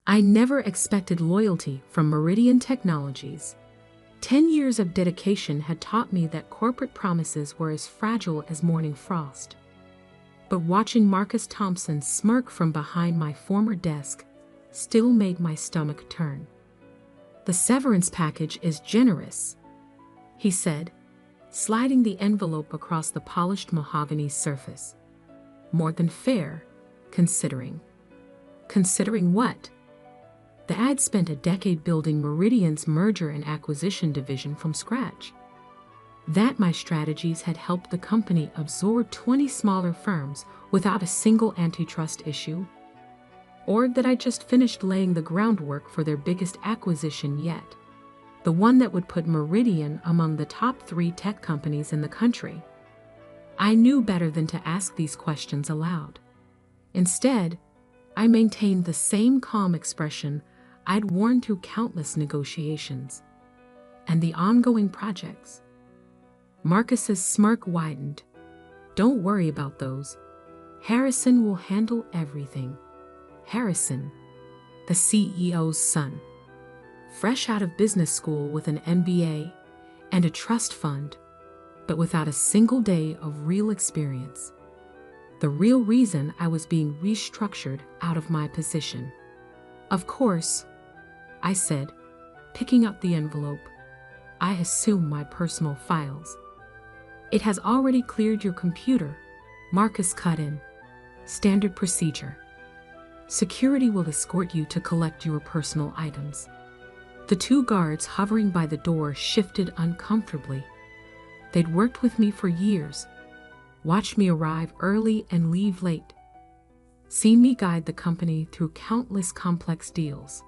I never expected loyalty from Meridian Technologies. 10 years of dedication had taught me that corporate promises were as fragile as morning frost. But watching Marcus Thompson smirk from behind my former desk still made my stomach turn. "The severance package is generous," he said, sliding the envelope across the polished mahogany surface. "More than fair, considering." Considering what? The ad spent a decade building Meridian's merger and acquisition division from scratch. That my strategies had helped the company absorb 20 smaller firms without a single antitrust issue, or that I just finished laying the groundwork for their biggest acquisition yet, the one that would put Meridian among the top 3 tech companies in the country. I knew better than to ask these questions aloud. Instead, I maintained the same calm expression I'd worn through countless negotiations. "And the ongoing projects?" Marcus's smirk widened. "Don't worry about those. Harrison will handle everything." Harrison, the CEO's son, fresh out of business school with an MBA and a trust fund, but without a single day of real experience. The real reason I was being restructured out of my position. "Of course," I said, picking up the envelope. "I assume my personal files." "It has already cleared your computer," Marcus cut in. "Standard procedure. Security will escort you to collect your personal items." The 2 guards hovering by the door shifted uncomfortably. They'd worked with me for years, watched me arrive early and leave late, seen me guide the company through countless complex deals.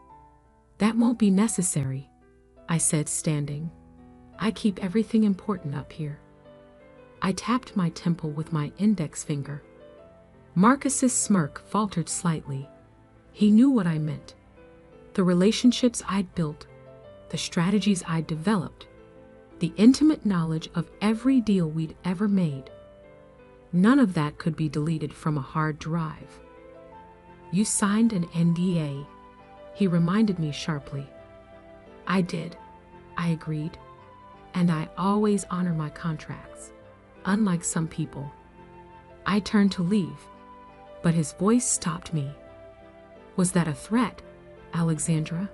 "That won't be necessary," I said, standing. "I keep everything important up here." I tapped my temple with my index finger. Marcus's smirk faltered slightly. He knew what I meant. The relationships I'd built, the strategies I'd developed, the intimate knowledge of every deal we'd ever made. None of that could be deleted from a hard drive. "You signed an NDA," he reminded me sharply. "I did," I agreed. "And I always honor my contracts, unlike some people." I turned to leave, but his voice stopped me. "Was that a threat, Alexandra?"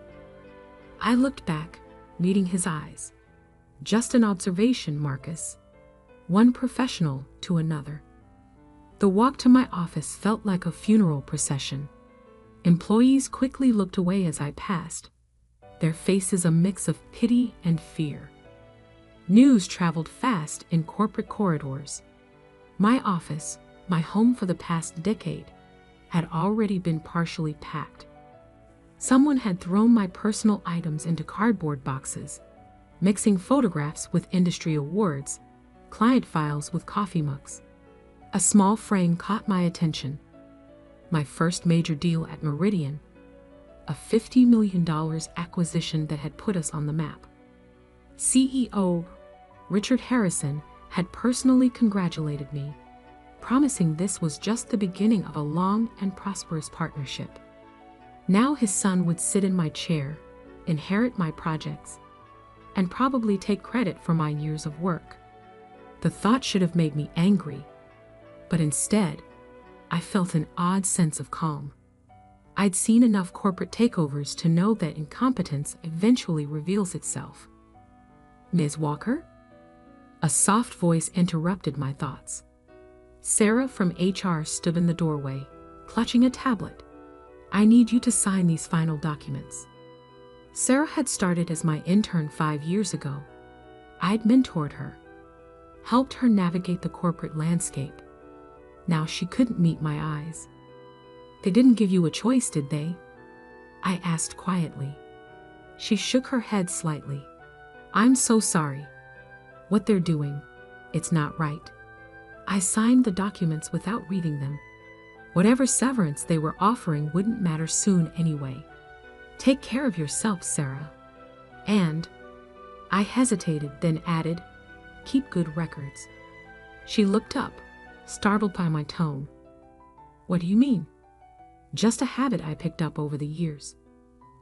I looked back, meeting his eyes. "Just an observation, Marcus." One professional to another. The walk to my office felt like a funeral procession. Employees quickly looked away as I passed, their faces a mix of pity and fear. News traveled fast in corporate corridors. My office, my home for the past decade, had already been partially packed. Someone had thrown my personal items into cardboard boxes, mixing photographs with industry awards, client files with coffee mugs. A small frame caught my attention. My first major deal at Meridian, a $50 million acquisition that had put us on the map. CEO Richard Harrison had personally congratulated me, promising this was just the beginning of a long and prosperous partnership. Now his son would sit in my chair, inherit my projects, and probably take credit for my years of work. The thought should have made me angry, but instead, I felt an odd sense of calm. I'd seen enough corporate takeovers to know that incompetence eventually reveals itself. "Ms. Walker?" A soft voice interrupted my thoughts. Sarah from HR stood in the doorway, clutching a tablet. "I need you to sign these final documents." Sarah had started as my intern 5 years ago. I'd mentored her, helped her navigate the corporate landscape. Now she couldn't meet my eyes. "They didn't give you a choice, did they?" I asked quietly. She shook her head slightly. "I'm so sorry. What they're doing, it's not right." I signed the documents without reading them. Whatever severance they were offering wouldn't matter soon anyway. "Take care of yourself, Sarah. And," I hesitated, then added, "keep good records." She looked up, startled by my tone. "What do you mean?" "Just a habit I picked up over the years.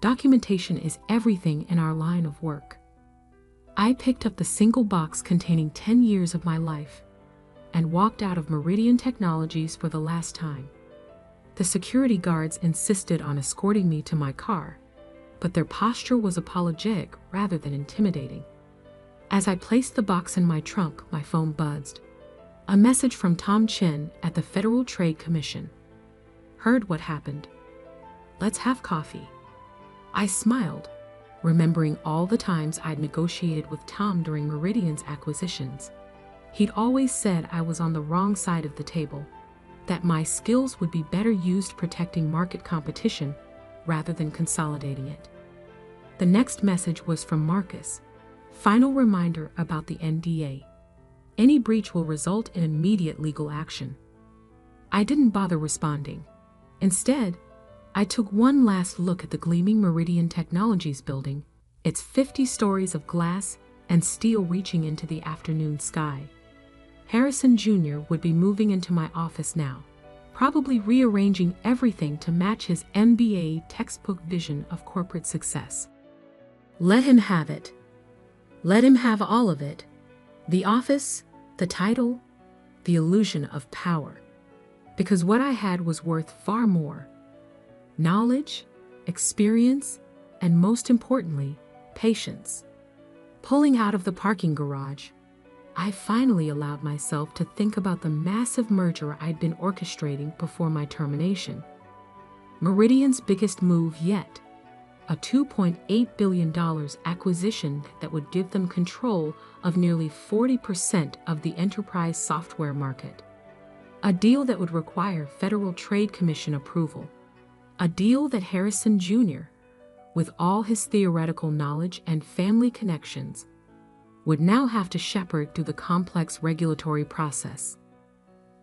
Documentation is everything in our line of work. I picked up the single box containing 10 years of my life and walked out of Meridian Technologies for the last time. The security guards insisted on escorting me to my car, but their posture was apologetic rather than intimidating. As I placed the box in my trunk, my phone buzzed. A message from Tom Chen at the Federal Trade Commission. Heard what happened? Let's have coffee. I smiled, remembering all the times I'd negotiated with Tom during Meridian's acquisitions. He'd always said I was on the wrong side of the table, that my skills would be better used protecting market competition rather than consolidating it. The next message was from Marcus. Final reminder about the NDA. Any breach will result in immediate legal action. I didn't bother responding. Instead, I took one last look at the gleaming Meridian Technologies building, its 50 stories of glass and steel reaching into the afternoon sky. Harrison Jr. would be moving into my office now, probably rearranging everything to match his MBA textbook vision of corporate success. Let him have it. Let him have all of it. The office, the title, the illusion of power. Because what I had was worth far more. Knowledge, experience, and most importantly, patience. Pulling out of the parking garage, I finally allowed myself to think about the massive merger I'd been orchestrating before my termination. Meridian's biggest move yet, a $2.8 billion acquisition that would give them control of nearly 40% of the enterprise software market. A deal that would require Federal Trade Commission approval. A deal that Harrison Jr., with all his theoretical knowledge and family connections, would now have to shepherd through the complex regulatory process.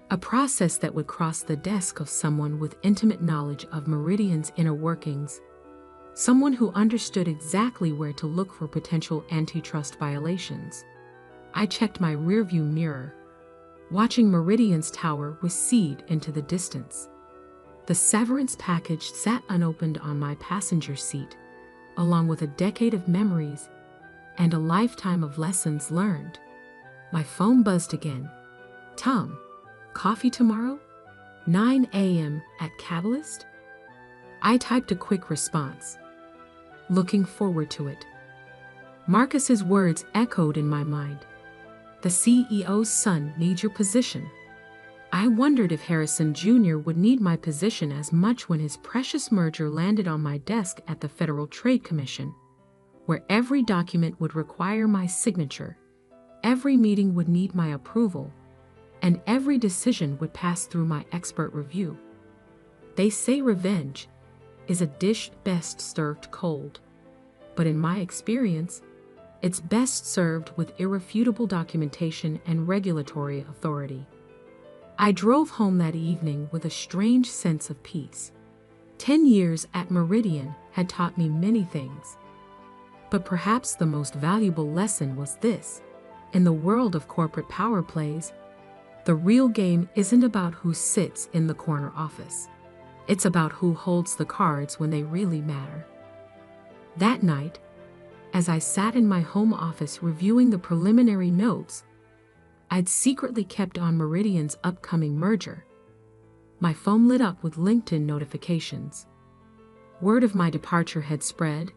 A process that would cross the desk of someone with intimate knowledge of Meridian's inner workings, someone who understood exactly where to look for potential antitrust violations. I checked my rearview mirror, watching Meridian's tower recede into the distance. The severance package sat unopened on my passenger seat, along with a decade of memories and a lifetime of lessons learned. My phone buzzed again. Tom, coffee tomorrow? 9 a.m. at Catalyst? I typed a quick response. Looking forward to it. Marcus's words echoed in my mind. The CEO's son needs your position. I wondered if Harrison Jr. would need my position as much when his precious merger landed on my desk at the Federal Trade Commission, where every document would require my signature, every meeting would need my approval, and every decision would pass through my expert review. They say revenge is a dish best served cold, but in my experience, it's best served with irrefutable documentation and regulatory authority. I drove home that evening with a strange sense of peace. 10 years at Meridian had taught me many things, but perhaps the most valuable lesson was this. In the world of corporate power plays, the real game isn't about who sits in the corner office. It's about who holds the cards when they really matter. That night, as I sat in my home office reviewing the preliminary notes I'd secretly kept on Meridian's upcoming merger, my phone lit up with LinkedIn notifications. Word of my departure had spread,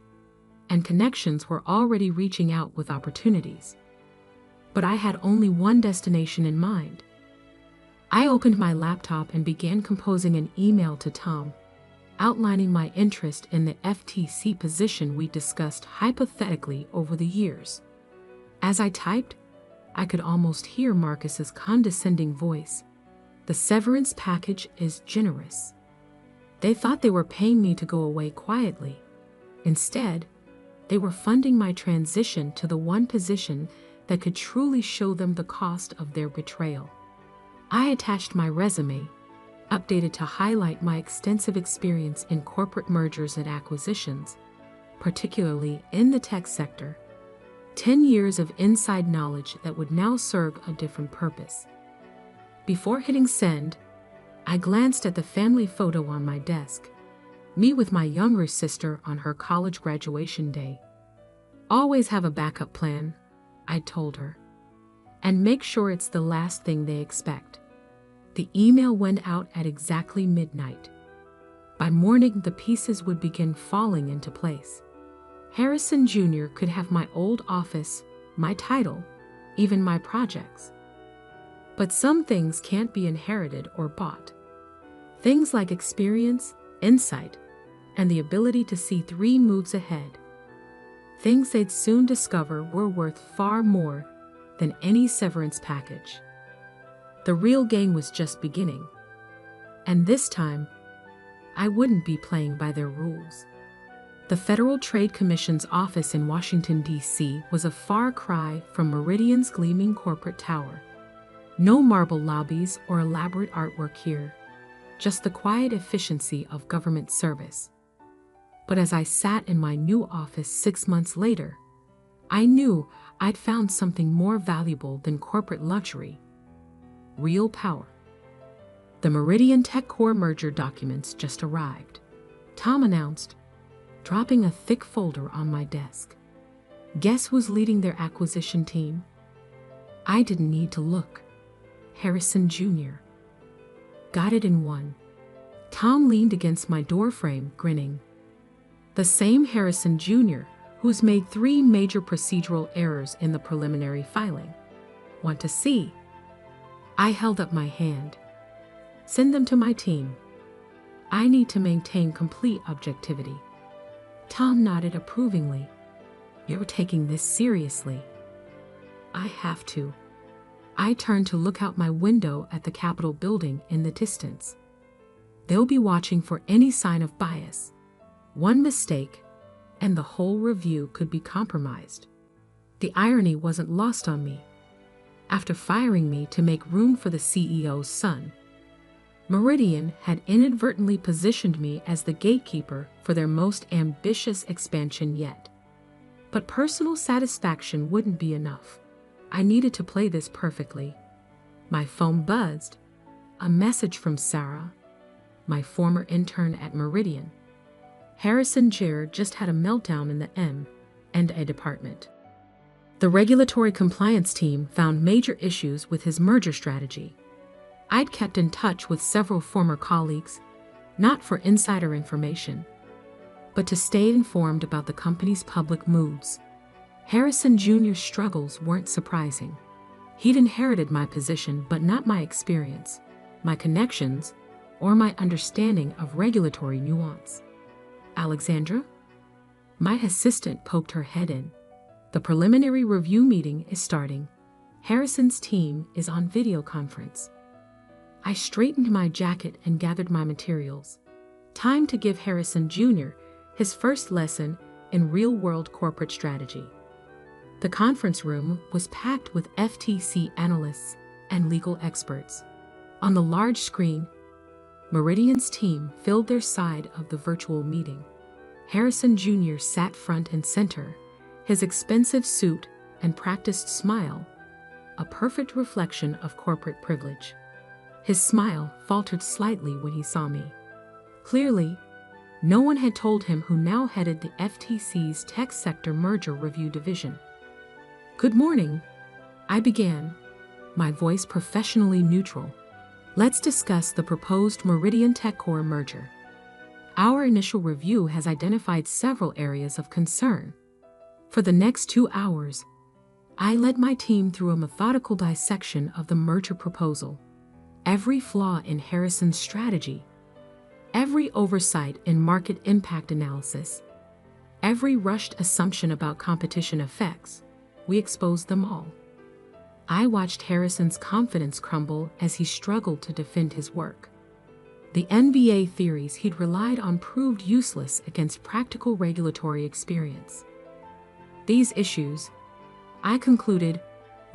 and connections were already reaching out with opportunities. But I had only one destination in mind. I opened my laptop and began composing an email to Tom, outlining my interest in the FTC position we discussed hypothetically over the years. As I typed, I could almost hear Marcus's condescending voice. The severance package is generous. They thought they were paying me to go away quietly. Instead, they were funding my transition to the one position that could truly show them the cost of their betrayal. I attached my resume, updated to highlight my extensive experience in corporate mergers and acquisitions, particularly in the tech sector. 10 years of inside knowledge that would now serve a different purpose. Before hitting send, I glanced at the family photo on my desk. Me with my younger sister on her college graduation day. Always have a backup plan, I told her. And make sure it's the last thing they expect. The email went out at exactly midnight. By morning, the pieces would begin falling into place. Harrison Jr. could have my old office, my title, even my projects. But some things can't be inherited or bought. Things like experience, insight, and the ability to see 3 moves ahead. Things they'd soon discover were worth far more than any severance package. The real game was just beginning. And this time, I wouldn't be playing by their rules. The Federal Trade Commission's office in Washington, D.C. was a far cry from Meridian's gleaming corporate tower. No marble lobbies or elaborate artwork here, just the quiet efficiency of government service. But as I sat in my new office 6 months later, I knew I'd found something more valuable than corporate luxury: real power. The Meridian TechCore merger documents just arrived, Tom announced, dropping a thick folder on my desk. Guess who's leading their acquisition team? I didn't need to look. Harrison Jr. Got it in one. Tom leaned against my doorframe, grinning. The same Harrison Jr. who's made 3 major procedural errors in the preliminary filing. Want to see? I held up my hand. Send them to my team. I need to maintain complete objectivity. Tom nodded approvingly. You're taking this seriously. I have to. I turned to look out my window at the Capitol building in the distance. They'll be watching for any sign of bias. One mistake, and the whole review could be compromised. The irony wasn't lost on me. After firing me to make room for the CEO's son, Meridian had inadvertently positioned me as the gatekeeper for their most ambitious expansion yet. But personal satisfaction wouldn't be enough. I needed to play this perfectly. My phone buzzed. A message from Sarah, my former intern at Meridian. Harrison Jr. just had a meltdown in the M&A department. The regulatory compliance team found major issues with his merger strategy. I'd kept in touch with several former colleagues, not for insider information, but to stay informed about the company's public moods. Harrison Jr.'s struggles weren't surprising. He'd inherited my position, but not my experience, my connections, or my understanding of regulatory nuance. Alexandra? My assistant poked her head in. The preliminary review meeting is starting. Harrison's team is on video conference. I straightened my jacket and gathered my materials. Time to give Harrison Jr. his first lesson in real-world corporate strategy. The conference room was packed with FTC analysts and legal experts. On the large screen, Meridian's team filled their side of the virtual meeting. Harrison Jr. sat front and center, his expensive suit and practiced smile, a perfect reflection of corporate privilege. His smile faltered slightly when he saw me. Clearly, no one had told him who now headed the FTC's tech sector merger review division. Good morning, I began, my voice professionally neutral. Let's discuss the proposed Meridian TechCore merger. Our initial review has identified several areas of concern. For the next 2 hours, I led my team through a methodical dissection of the merger proposal. Every flaw in Harrison's strategy, every oversight in market impact analysis, every rushed assumption about competition effects, we exposed them all. I watched Harrison's confidence crumble as he struggled to defend his work. The NBA theories he'd relied on proved useless against practical regulatory experience. These issues, I concluded,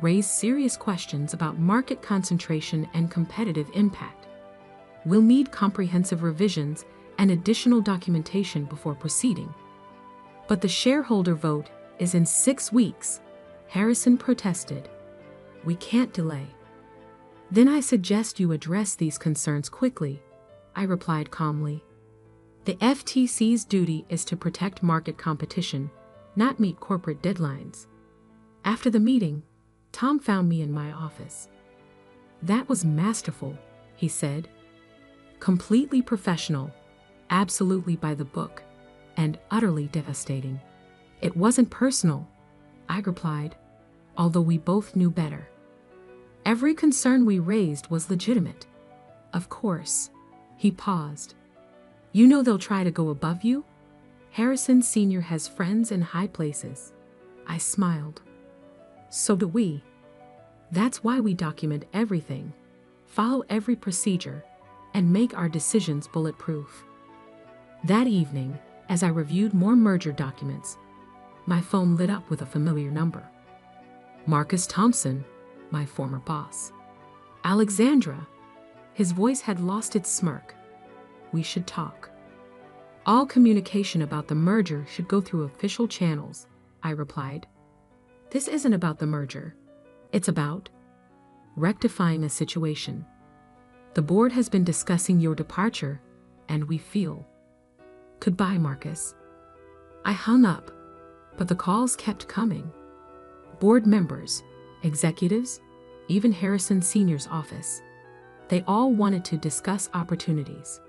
raise serious questions about market concentration and competitive impact. We'll need comprehensive revisions and additional documentation before proceeding. But the shareholder vote is in 6 weeks, Harrison protested. We can't delay. Then I suggest you address these concerns quickly, I replied calmly. The FTC's duty is to protect market competition, not meet corporate deadlines. After the meeting, Tom found me in my office. "That was masterful," he said. "Completely professional, absolutely by the book, and utterly devastating." "It wasn't personal," I replied, although we both knew better. "Every concern we raised was legitimate." "Of course." He paused. "You know they'll try to go above you? Harrison Sr. has friends in high places." I smiled. "So do we. That's why we document everything, follow every procedure, and make our decisions bulletproof." That evening, as I reviewed more merger documents, my phone lit up with a familiar number. Marcus Thompson, my former boss. "Alexandra." His voice had lost its smirk. "We should talk." "All communication about the merger should go through official channels," I replied. "This isn't about the merger. It's about rectifying a situation. The board has been discussing your departure, and we feel." "Goodbye, Marcus." I hung up, but the calls kept coming. Board members, executives, even Harrison Sr.'s office. They all wanted to discuss opportunities.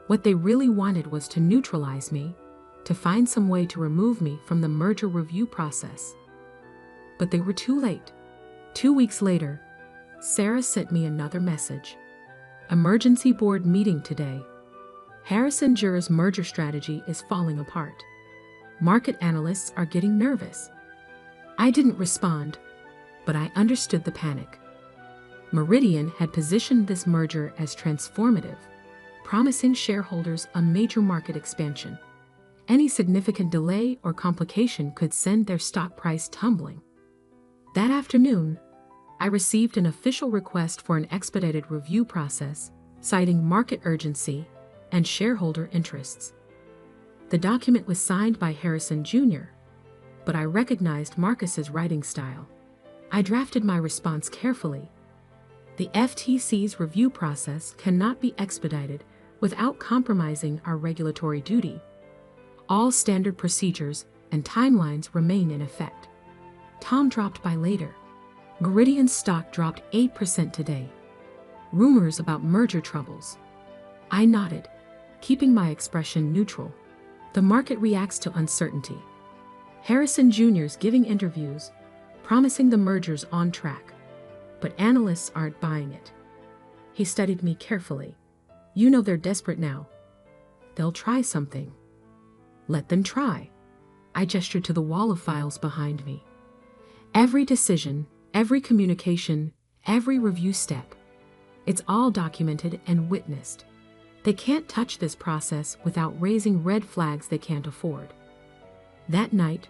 What they really wanted was to neutralize me, to find some way to remove me from the merger review process. But they were too late. 2 weeks later, Sarah sent me another message. "Emergency board meeting today. Harrison Jr.'s merger strategy is falling apart. Market analysts are getting nervous." I didn't respond, but I understood the panic. Meridian had positioned this merger as transformative, promising shareholders a major market expansion. Any significant delay or complication could send their stock price tumbling. That afternoon, I received an official request for an expedited review process, citing market urgency and shareholder interests. The document was signed by Harrison Jr., but I recognized Marcus's writing style. I drafted my response carefully. "The FTC's review process cannot be expedited without compromising our regulatory duty. All standard procedures and timelines remain in effect." Tom dropped by later. Meridian's stock dropped 8% today. Rumors about merger troubles. I nodded, keeping my expression neutral. The market reacts to uncertainty. Harrison Jr.'s giving interviews, promising the merger's on track. But analysts aren't buying it. He studied me carefully. "You know they're desperate now. They'll try something. Let them try." I gestured to the wall of files behind me. Every decision, every communication, every review step. It's all documented and witnessed. They can't touch this process without raising red flags they can't afford. That night,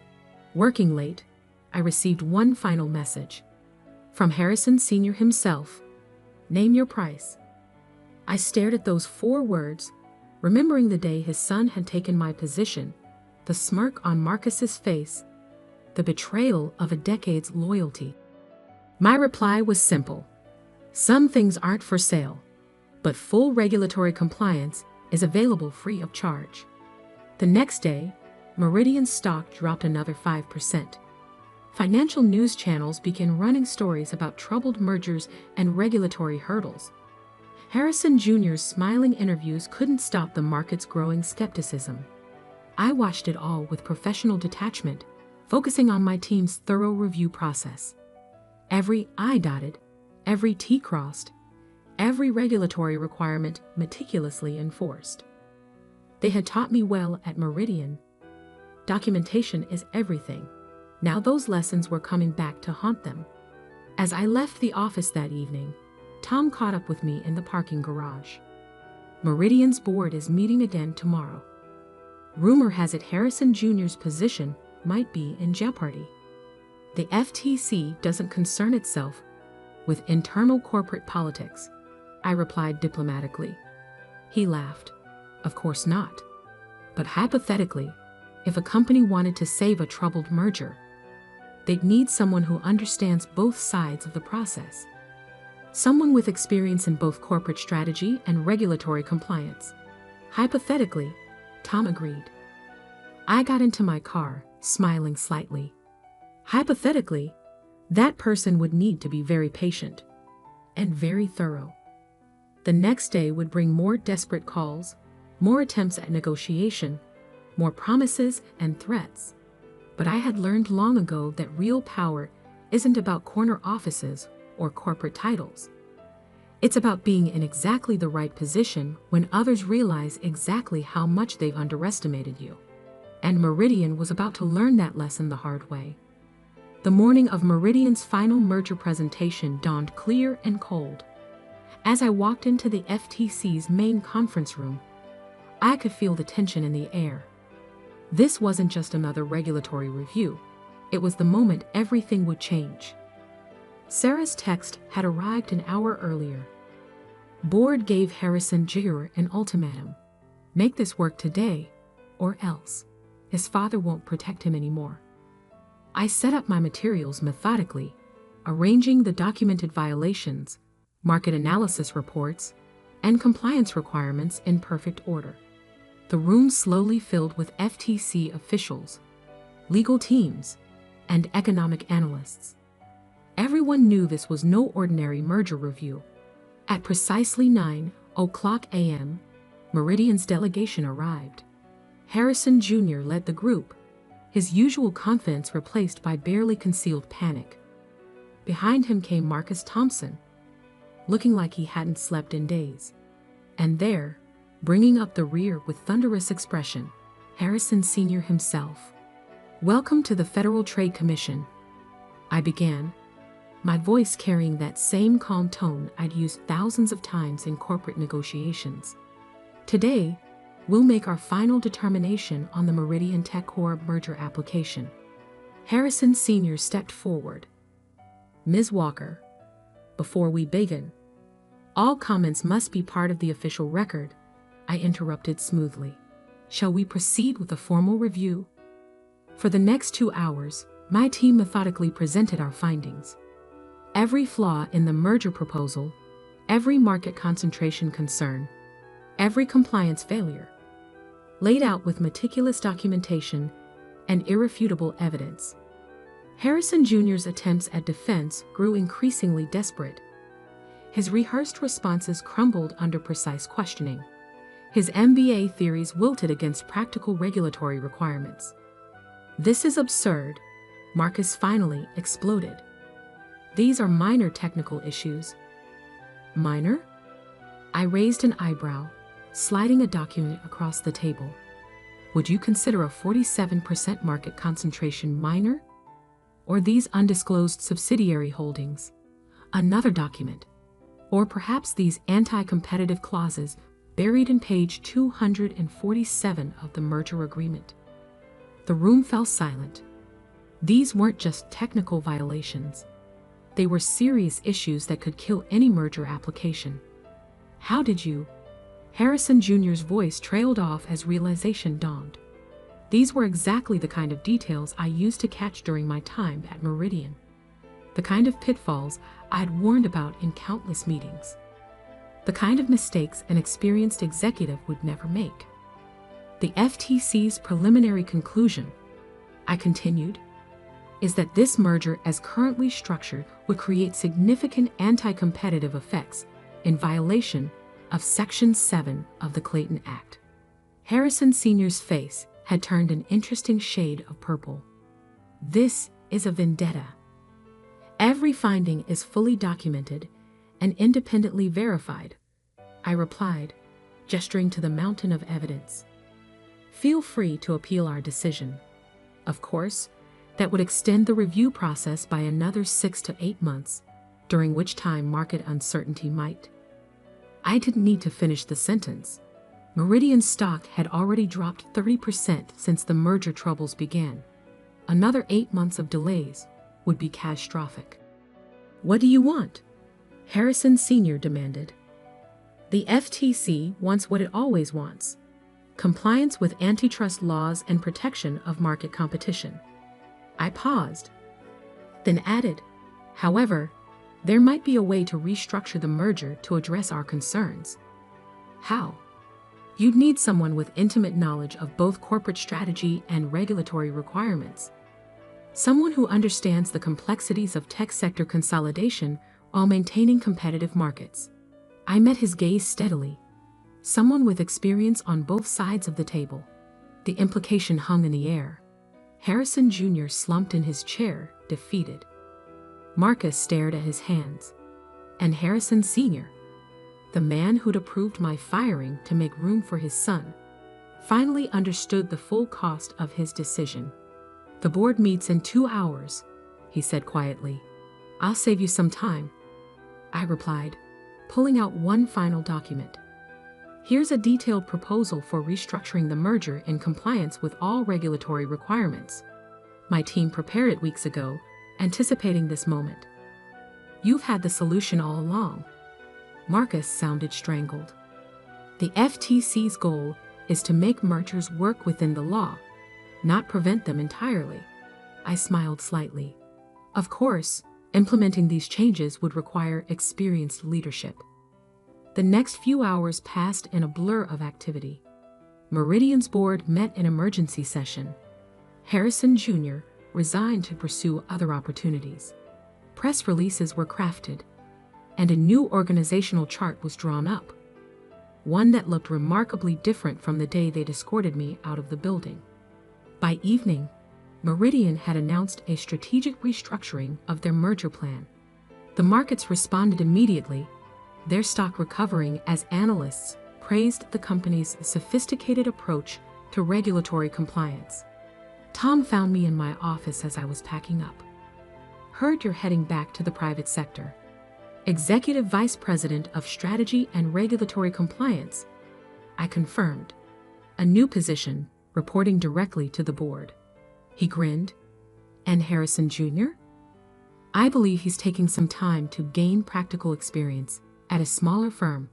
working late, I received one final message. From Harrison Sr. himself. "Name your price." I stared at those 4 words, remembering the day his son had taken my position, the smirk on Marcus's face, the betrayal of a decade's loyalty. My reply was simple. Some things aren't for sale, but full regulatory compliance is available free of charge. The next day, Meridian's stock dropped another 5%. Financial news channels began running stories about troubled mergers and regulatory hurdles. Harrison Jr.'s smiling interviews couldn't stop the market's growing skepticism. I watched it all with professional detachment, focusing on my team's thorough review process. Every I dotted, every T crossed, every regulatory requirement meticulously enforced. They had taught me well at Meridian. Documentation is everything. Now those lessons were coming back to haunt them. As I left the office that evening, Tom caught up with me in the parking garage. "Meridian's board is meeting again tomorrow. Rumor has it Harrison Jr.'s position might be in jeopardy. The FTC doesn't concern itself with internal corporate politics," I replied diplomatically. He laughed. "Of course not. But hypothetically, if a company wanted to save a troubled merger, they'd need someone who understands both sides of the process. Someone with experience in both corporate strategy and regulatory compliance. Hypothetically, Tom agreed. I got into my car, smiling slightly. Hypothetically, that person would need to be very patient and very thorough. The next day would bring more desperate calls, more attempts at negotiation, more promises and threats. But I had learned long ago that real power isn't about corner offices or corporate titles. It's about being in exactly the right position when others realize exactly how much they've underestimated you. And Meridian was about to learn that lesson the hard way. The morning of Meridian's final merger presentation dawned clear and cold. As I walked into the FTC's main conference room, I could feel the tension in the air. This wasn't just another regulatory review. It was the moment everything would change. Sarah's text had arrived an hour earlier. Board gave Harrison Jr. an ultimatum. Make this work today, or else. His father won't protect him anymore. I set up my materials methodically, arranging the documented violations, market analysis reports, and compliance requirements in perfect order. The room slowly filled with FTC officials, legal teams, and economic analysts. Everyone knew this was no ordinary merger review. At precisely 9:00 a.m., Meridian's delegation arrived. Harrison Jr. led the group, his usual confidence replaced by barely concealed panic. Behind him came Marcus Thompson, looking like he hadn't slept in days. And there, bringing up the rear with thunderous expression, Harrison Sr. himself. "Welcome to the Federal Trade Commission," I began, my voice carrying that same calm tone I'd used thousands of times in corporate negotiations. "Today, we'll make our final determination on the Meridian TechCorp merger application." Harrison Sr. stepped forward. "Ms. Walker, before we begin, all comments must be part of the official record," I interrupted smoothly. "Shall we proceed with a formal review?" For the next 2 hours, my team methodically presented our findings. Every flaw in the merger proposal, every market concentration concern, every compliance failure, laid out with meticulous documentation and irrefutable evidence. Harrison Jr.'s attempts at defense grew increasingly desperate. His rehearsed responses crumbled under precise questioning. His MBA theories wilted against practical regulatory requirements. "This is absurd," Marcus finally exploded. "These are minor technical issues." "Minor?" I raised an eyebrow, sliding a document across the table. "Would you consider a 47% market concentration minor? Or these undisclosed subsidiary holdings?" Another document. "Or perhaps these anti-competitive clauses buried in page 247 of the merger agreement?" The room fell silent. These weren't just technical violations. They were serious issues that could kill any merger application. "How did you?" Harrison Jr.'s voice trailed off as realization dawned. These were exactly the kind of details I used to catch during my time at Meridian. The kind of pitfalls I'd warned about in countless meetings. The kind of mistakes an experienced executive would never make. "The FTC's preliminary conclusion," I continued, "is that this merger as currently structured would create significant anti-competitive effects in violation of Section 7 of the Clayton Act." Harrison Sr.'s face had turned an interesting shade of purple. "This is a vendetta. Every finding is fully documented and independently verified," I replied, gesturing to the mountain of evidence. "Feel free to appeal our decision. Of course, that would extend the review process by another 6 to 8 months, during which time market uncertainty might." I didn't need to finish the sentence. Meridian stock had already dropped 30% since the merger troubles began. Another 8 months of delays would be catastrophic. "What do you want?" Harrison Sr. demanded. "The FTC wants what it always wants: compliance with antitrust laws and protection of market competition." I paused, then added, "However, there might be a way to restructure the merger to address our concerns." "How?" You'd need someone with intimate knowledge of both corporate strategy and regulatory requirements. Someone who understands the complexities of tech sector consolidation while maintaining competitive markets. I met his gaze steadily. Someone with experience on both sides of the table. The implication hung in the air. Harrison Jr. slumped in his chair, defeated. Marcus stared at his hands. And Harrison Sr., the man who'd approved my firing to make room for his son, finally understood the full cost of his decision. "The board meets in 2 hours," he said quietly. "I'll save you some time," I replied, pulling out one final document. "Here's a detailed proposal for restructuring the merger in compliance with all regulatory requirements. My team prepared it weeks ago, anticipating this moment." "You've had the solution all along." Marcus sounded strangled. "The FTC's goal is to make mergers work within the law, not prevent them entirely." I smiled slightly. Of course, implementing these changes would require experienced leadership. The next few hours passed in a blur of activity. Meridian's board met in emergency session. Harrison Jr. resigned to pursue other opportunities. Press releases were crafted, and a new organizational chart was drawn up. One that looked remarkably different from the day they'd escorted me out of the building. By evening, Meridian had announced a strategic restructuring of their merger plan. The markets responded immediately, their stock recovering as analysts praised the company's sophisticated approach to regulatory compliance. Tom found me in my office as I was packing up. "Heard you're heading back to the private sector. Executive Vice President of Strategy and Regulatory Compliance," I confirmed. "A new position, reporting directly to the board." He grinned. "And Harrison Jr.? I believe he's taking some time to gain practical experience at a smaller firm."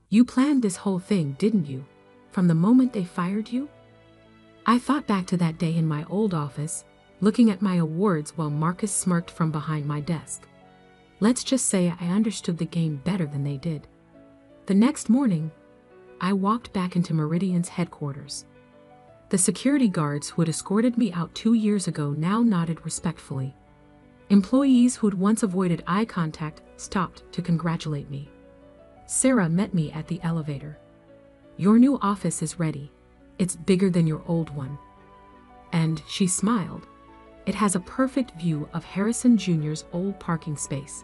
"You planned this whole thing, didn't you? From the moment they fired you?" I thought back to that day in my old office, looking at my awards while Marcus smirked from behind my desk. Let's just say I understood the game better than they did. The next morning, I walked back into Meridian's headquarters. The security guards who had escorted me out 2 years ago now nodded respectfully. Employees who'd once avoided eye contact stopped to congratulate me. Sarah met me at the elevator. "Your new office is ready. It's bigger than your old one." And she smiled. "It has a perfect view of Harrison Jr.'s old parking space."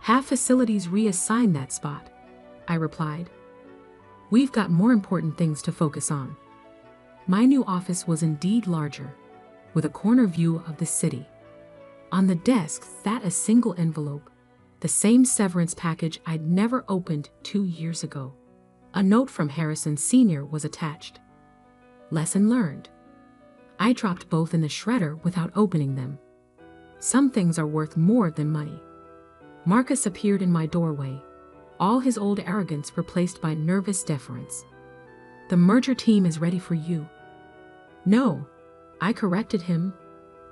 "Have facilities reassign that spot," I replied. "We've got more important things to focus on." My new office was indeed larger, with a corner view of the city. On the desk sat a single envelope, the same severance package I'd never opened 2 years ago. A note from Harrison Sr. was attached. Lesson learned. I dropped both in the shredder without opening them. Some things are worth more than money. Marcus appeared in my doorway, all his old arrogance replaced by nervous deference. "The merger team is ready for you." "No," I corrected him,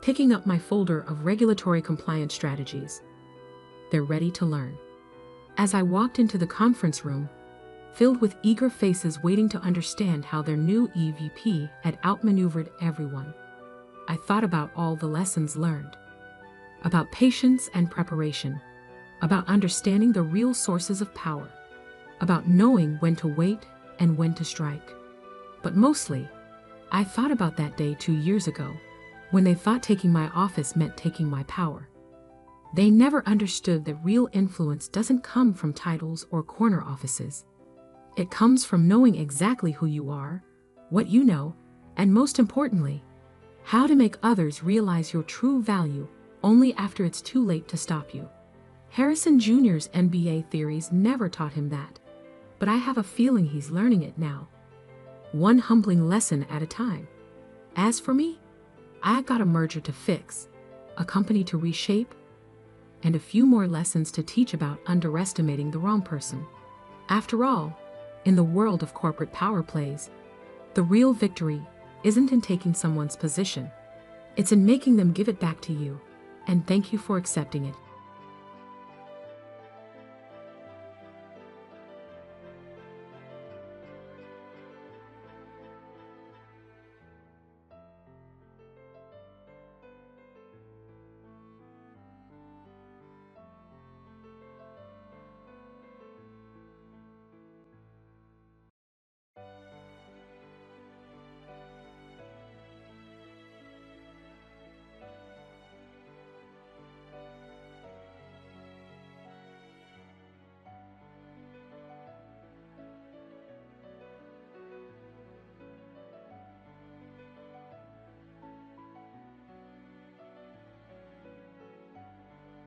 picking up my folder of regulatory compliance strategies. "They're ready to learn." As I walked into the conference room, filled with eager faces waiting to understand how their new EVP had outmaneuvered everyone, I thought about all the lessons learned. About patience and preparation. About understanding the real sources of power. About knowing when to wait and when to strike. But mostly, I thought about that day 2 years ago, when they thought taking my office meant taking my power. They never understood that real influence doesn't come from titles or corner offices. It comes from knowing exactly who you are, what you know, and most importantly, how to make others realize your true value only after it's too late to stop you. Harrison Jr.'s MBA theories never taught him that, but I have a feeling he's learning it now. One humbling lesson at a time. As for me, I've got a merger to fix, a company to reshape, and a few more lessons to teach about underestimating the wrong person. After all, in the world of corporate power plays, the real victory isn't in taking someone's position. It's in making them give it back to you, and thank you for accepting it.